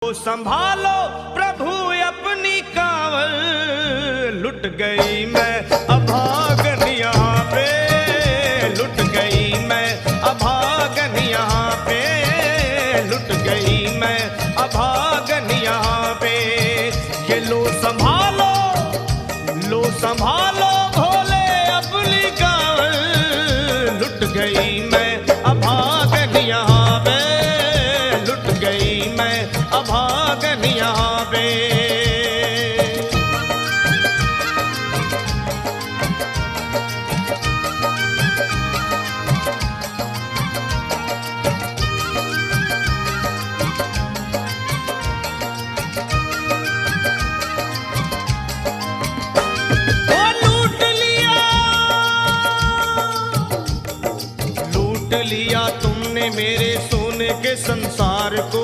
तो संभालो प्रभु अपनी कांवल, लुट गई मैं अभागन यहाँ पे, लुट गई मैं अभागन यहाँ पे, लुट गई मैं अभागन यहाँ पे। ये लो संभालो भोले अपनी कांवल, लुट गई मैं अभागन यहाँ पे, लुट गई मैं अभागन यहाँ पे। लूट लिया तुमने मेरे सोने के संसार को,